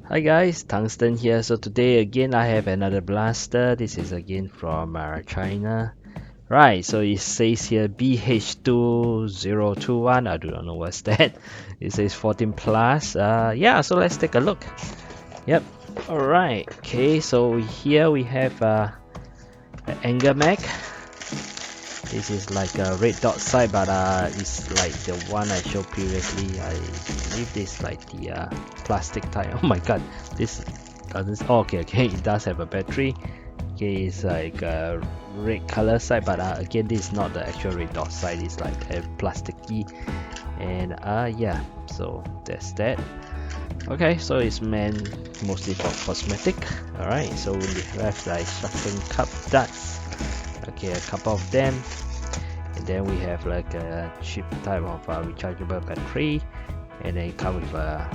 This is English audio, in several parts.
Hi guys, Tungsten here. So today again I have another blaster. This is again from China. Right, so it says here BH2021. I do not know what's that. It says 14 plus. Yeah, so let's take a look. Yep. Alright, okay, so here we have an anger mag. This is like a red dot sight, but it's like the one I showed previously. I believe this is like the plastic type. Oh my god, this doesn't. Oh, okay, it does have a battery. Okay, it's like a red color sight, but again, this is not the actual red dot sight. It's like a plasticky, and yeah. So that's that. Okay, so it's meant mostly for cosmetic. All right, so we have like suction cup darts. Okay, a couple of them, and then we have like a cheap type of rechargeable battery, and then it comes with a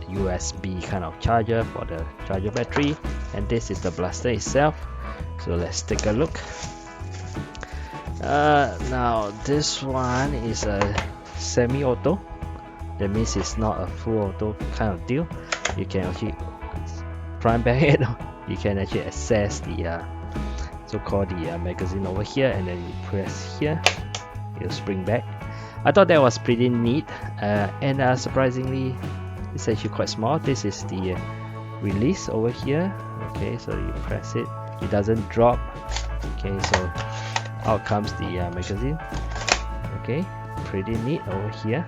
USB kind of charger for the charger battery, and this is the blaster itself. So let's take a look. Now this one is a semi-auto. That means it's not a full auto kind of deal. You can actually prime back it. You can actually access the so-called the magazine over here, and then you press here, it'll spring back. I thought that was pretty neat, and surprisingly it's actually quite small. This is the release over here. Okay, so you press it, it doesn't drop. Okay, so out comes the magazine. Okay, pretty neat over here.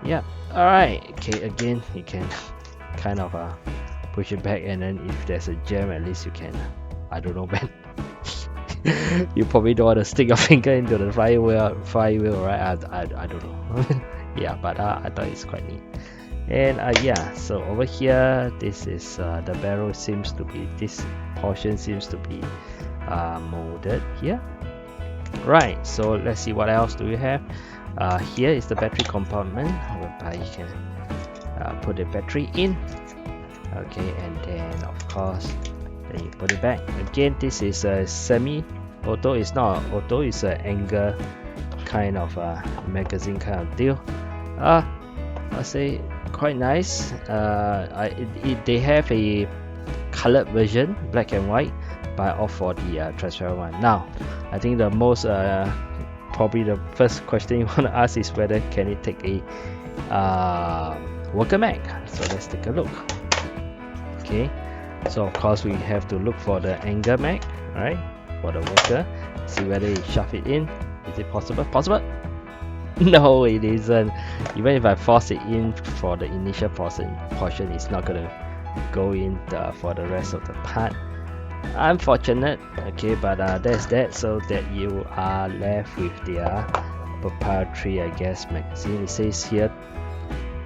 Yeah, alright. Okay, again you can kind of push it back, and then if there's a jam, at least you can, I don't know, man. You probably don't want to stick your finger into the flywheel, right? I don't know. Yeah, but I thought it's quite neat. And yeah, so over here, this is the barrel seems to be, this portion seems to be molded here. Right, so let's see what else do we have. Here is the battery compartment, whereby you can put the battery in. Okay, and then of course, then you put it back. Again, this is a semi-auto. It's not auto, it's an anger kind of magazine kind of deal. I say quite nice. They have a colored version, black and white, but I opt for the transparent one. Now, I think the most probably the first question you want to ask is whether can it take a worker mag. So let's take a look. Okay, so of course we have to look for the anger mag, right, for the worker, see whether you shove it in. Is it possible? No, it isn't. Even if I force it in for the initial portion, it's not gonna go in for the rest of the part. Unfortunate. Okay, but that's that. So that you are left with the proprietary, I guess, magazine. It says here,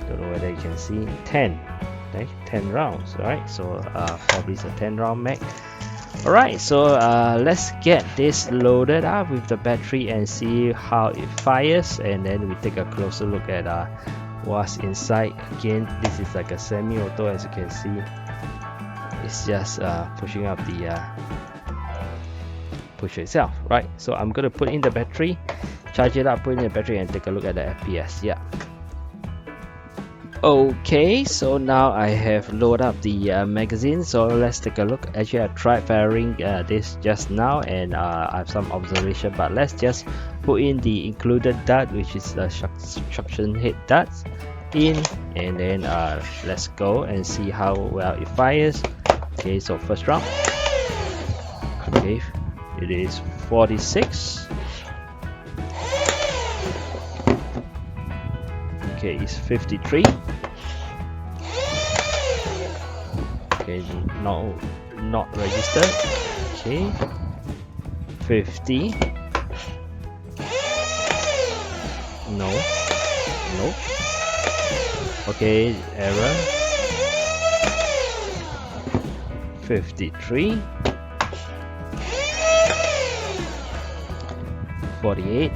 don't know whether you can see, 10. Okay, 10 rounds. Alright, so probably it's a 10 round mag. Alright, so let's get this loaded up with the battery and see how it fires, and then we take a closer look at what's inside. Again, this is like a semi-auto, as you can see. It's just pushing up the pusher itself, right? So I'm gonna put in the battery, charge it up, put in the battery, and take a look at the FPS. Yeah. Okay, so now I have loaded up the magazine, so let's take a look. Actually, I tried firing this just now, and I have some observation, but let's just put in the included dart, which is the suction head darts in, and then let's go and see how well it fires. Okay, so first round. Okay, it is 46. Okay, it's 53. Okay, not registered. Okay, 50. No. Okay, error. 53. 48.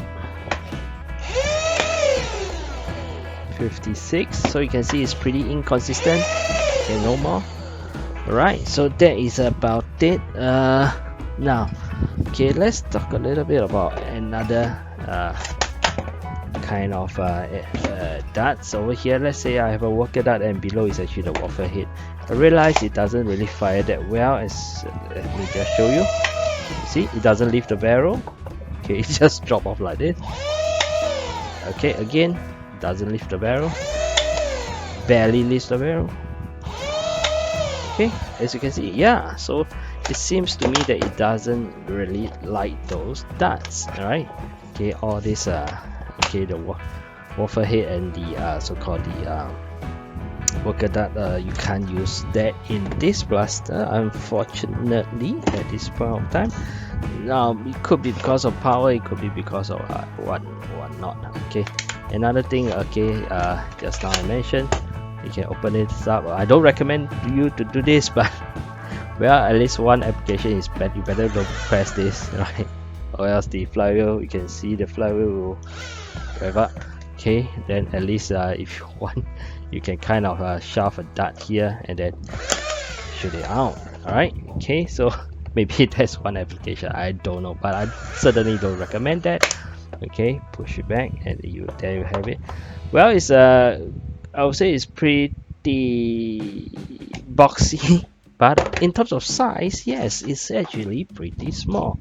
56. So you can see it's pretty inconsistent. Okay, no more. Alright, so that is about it. Now, okay, let's talk a little bit about another kind of darts over here. Let's say I have a worker dart and below is actually the waffle head. I realize it doesn't really fire that well. Let me just show you. See, it doesn't leave the barrel. Okay, it just drop off like this. Okay, again, doesn't leave the barrel. Barely leaves the barrel. Okay, as you can see, yeah, so it seems to me that it doesn't really like those darts. Alright, okay, all this okay, the waffle head and the so-called the worker dart, you can't use that in this blaster, unfortunately, at this point of time. Now it could be because of power, it could be because of what not. Okay, another thing, okay, just now I mentioned, you can open it up. I don't recommend you to do this, but well, at least one application is better. You better don't press this, right? Or else the flywheel, you can see the flywheel will rev up. Okay, then at least if you want, you can kind of shove a dart here and then shoot it out. Alright, okay, so maybe that's one application, I don't know, but I certainly don't recommend that. Okay, push it back and there you have it. Well, it's I would say it's pretty boxy, but in terms of size, yes, it's actually pretty small.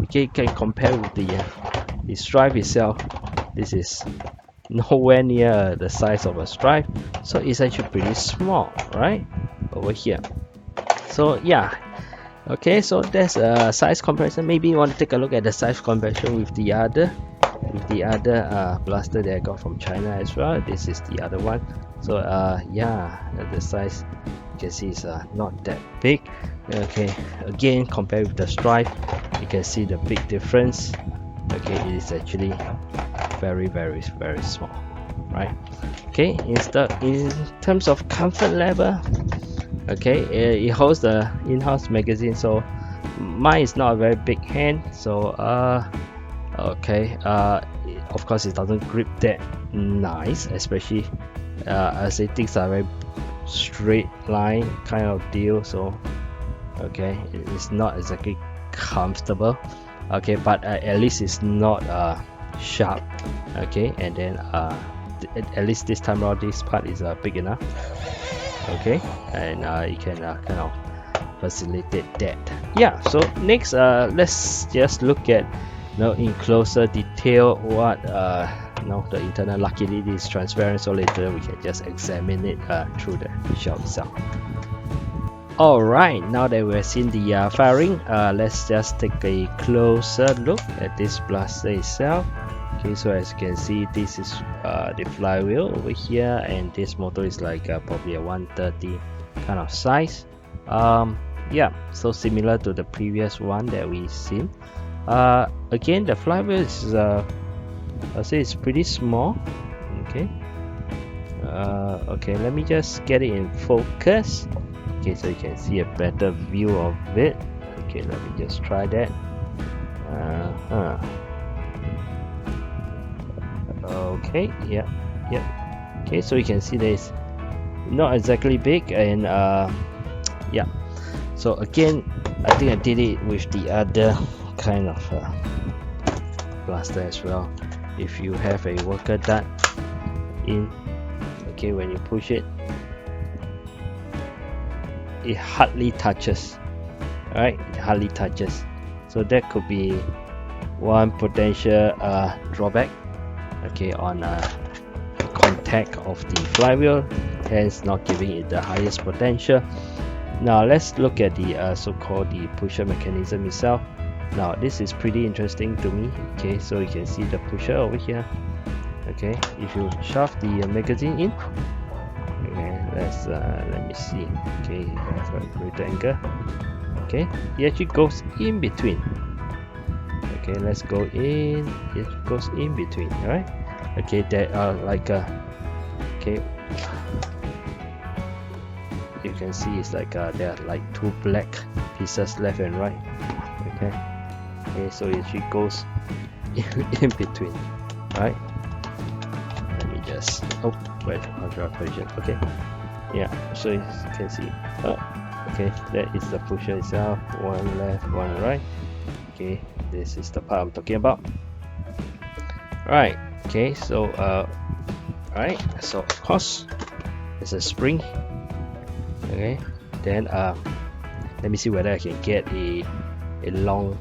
Okay, you can compare with the stripe itself. This is nowhere near the size of a stripe, so it's actually pretty small, right, over here. So yeah, okay, so there's a size comparison. Maybe you want to take a look at the size comparison with the other blaster that I got from China as well. This is the other one. So yeah, the size you can see is not that big. Okay, again, compared with the stripe, you can see the big difference. Okay, it is actually very small, right? Okay, in terms of comfort level, okay, it holds the in-house magazine, so mine is not a very big hand, so okay, of course it doesn't grip that nice, especially I say things are very straight line kind of deal, so okay, it's not exactly comfortable. Okay, but at least it's not sharp. Okay, and then at least this time around this part is big enough. Okay, and you can kind of facilitate that. Yeah, so next let's just look at in closer detail what the internal. Luckily it is transparent, so later we can just examine it through the shell itself. Alright, now that we've seen the firing, let's just take a closer look at this blaster itself. Okay, so as you can see, this is the flywheel over here, and this motor is like probably a 130 kind of size. Yeah, so similar to the previous one that we've seen. Again, the flywheel is I'll say it's pretty small. Okay, okay, let me just get it in focus. Okay, so you can see a better view of it. Okay, let me just try that. Okay, yeah. Okay, so you can see that it's not exactly big, and yeah. So again, I think I did it with the other kind of blaster as well. If you have a worker dart in, okay, when you push it, it hardly touches. Alright, it hardly touches. So that could be one potential drawback. Okay, on the contact of the flywheel, hence not giving it the highest potential. Now let's look at the so-called the pusher mechanism itself. Now this is pretty interesting to me. Okay, so you can see the pusher over here. Okay, if you shove the magazine in, okay, let's let me see. Okay, have a greater angle. Okay, it actually goes in between. Okay, let's go in. It goes in between. All right. Okay, there are like okay, you can see it's like there are like two black pieces left and right. Okay. Okay, so it actually goes in between. All right. Let me just wait, I'll draw a position. Okay. Yeah, so you can see. Okay, that is the pusher itself. One left, one right. Okay, this is the part I'm talking about. Alright, Okay, so alright, so of course there's a spring. Okay, then let me see whether I can get a long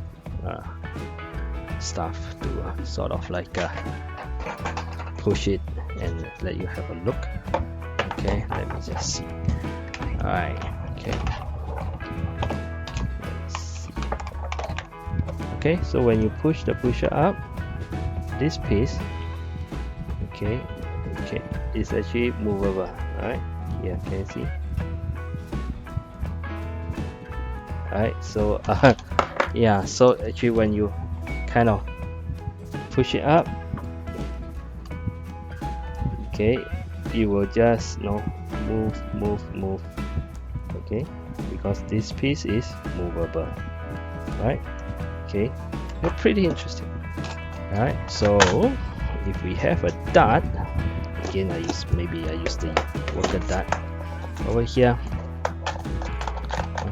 stuff to sort of like push it and let you have a look. Okay, let me just see. Alright, okay. Let's see. Okay, so when you push the pusher up, this piece, okay, it's actually movable. Alright, here can you see? Alright, so yeah, so actually when you kind of push it up, okay, you will just move, okay, because this piece is movable, right? Okay, they're pretty interesting. Alright, so if we have a dart, again I use the worker dart over here.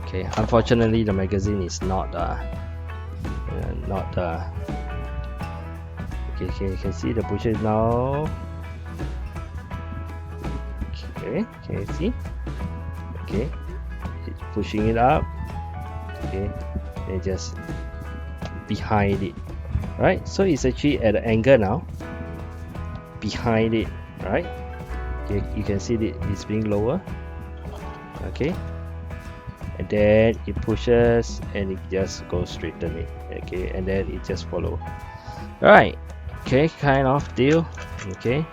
Okay, unfortunately the magazine is not okay, you can see the pusher now. Okay, can you see? Okay, it's pushing it up. Okay, and just behind it, right? So it's actually at an angle now, behind it, right? Okay, you can see that it's being lower. Okay, and then it pushes and it just goes straighten it. Okay, and then it just follow. Right. Okay, kind of deal. Okay.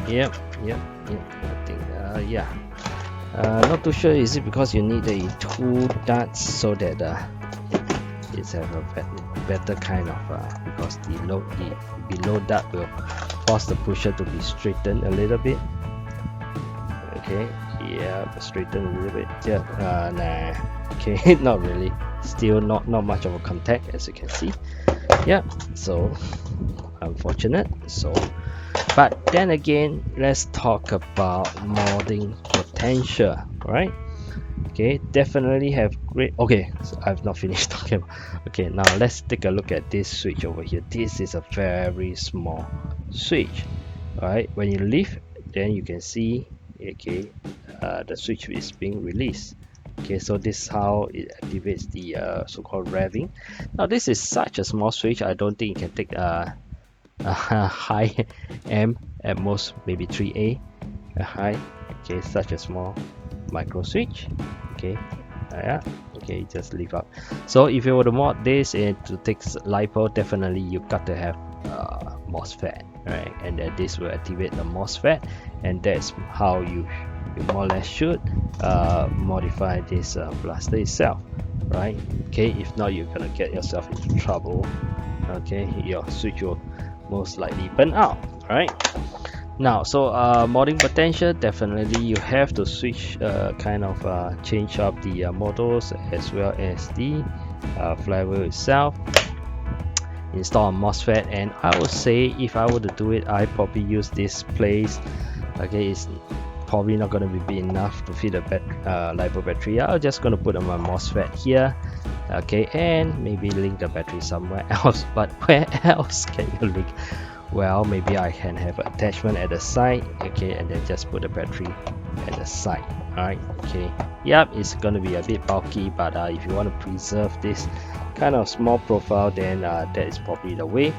Yep. I think yeah. Not too sure, is it because you need a two darts so that it's have a better kind of because the below dart will force the pusher to be straightened a little bit. Okay, yeah, straighten a little bit. Yeah, nah. Okay, not really. Still not much of a contact, as you can see. Yeah, so unfortunate. So, but then again, let's talk about modding potential, right? Okay, definitely have great. Okay, so I've not finished talking about. Okay, now let's take a look at this switch over here. This is a very small switch. All right, when you lift, then you can see, okay, the switch is being released. Okay, so this is how it activates the so-called revving. Now this is such a small switch, I don't think it can take a high M, at most maybe 3A a high. Okay, such a small micro switch. Okay, yeah, okay, just leave up. So if you were to mod this and to take LiPo, definitely you got to have MOSFET, right? And then this will activate the MOSFET, and that's how you more or less should modify this blaster itself, right? Okay, if not, you're gonna get yourself into trouble. Okay, your switch will most likely burn out, right? Now, so modding potential, definitely you have to switch kind of change up the models as well as the flywheel itself, install a MOSFET, and I would say if I were to do it, I probably use this place. Okay, it's probably not going to be big enough to fit a LiPo battery. I'm just going to put my MOSFET here. Okay, and maybe link the battery somewhere else. But where else can you link? Well, maybe I can have an attachment at the side. Okay, and then just put the battery at the side. Alright, okay. Yep, it's going to be a bit bulky, but if you want to preserve this kind of small profile, then that is probably the way.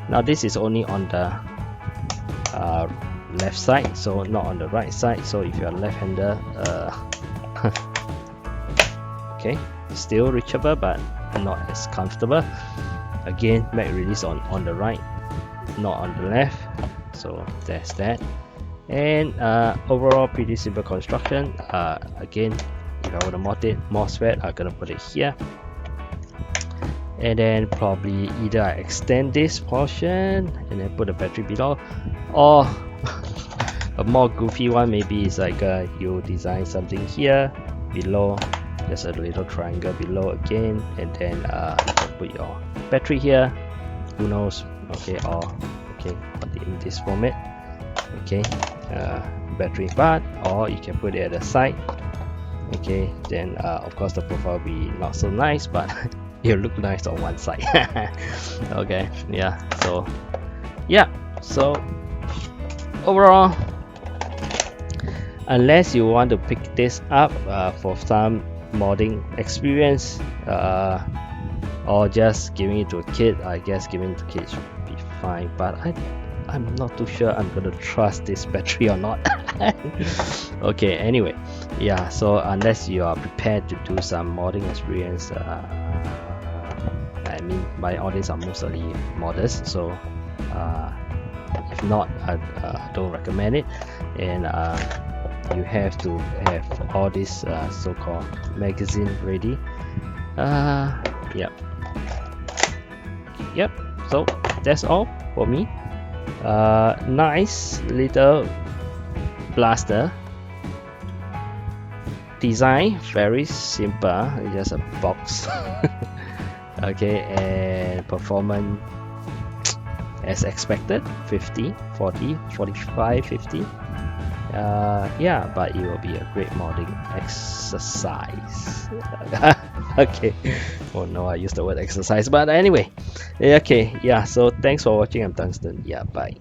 Now this is only on the left side, so not on the right side. So if you're a left-hander, okay, still reachable but not as comfortable. Again, mag release on the right, not on the left. So that's that. And overall pretty simple construction. Again, if I want to mod it, MOSFET, I'm gonna put it here, and then probably either I extend this portion and then put a battery below, or a more goofy one maybe is like you design something here below, just a little triangle below again, and then you can put your battery here, who knows. Okay, or okay, in this format. Okay, battery part, or you can put it at the side. Okay, then of course the profile will be not so nice, but it'll look nice on one side. Okay, yeah, so yeah, so overall, unless you want to pick this up for some modding experience, or just giving it to a kid, I guess giving it to kids should be fine, but I'm not too sure I'm gonna trust this battery or not. Okay, anyway, yeah, so unless you are prepared to do some modding experience, I mean my audience are mostly modders, so if not, I don't recommend it. And you have to have all this so-called magazine ready. Yep, so that's all for me. Nice little blaster design, very simple, just a box. Okay, and performance as expected, 50, 40, 45, 50. Yeah, but it will be a great modding exercise. Okay, oh no, I used the word exercise, but anyway, okay, yeah, so thanks for watching. I'm Tungsten. Yeah, bye.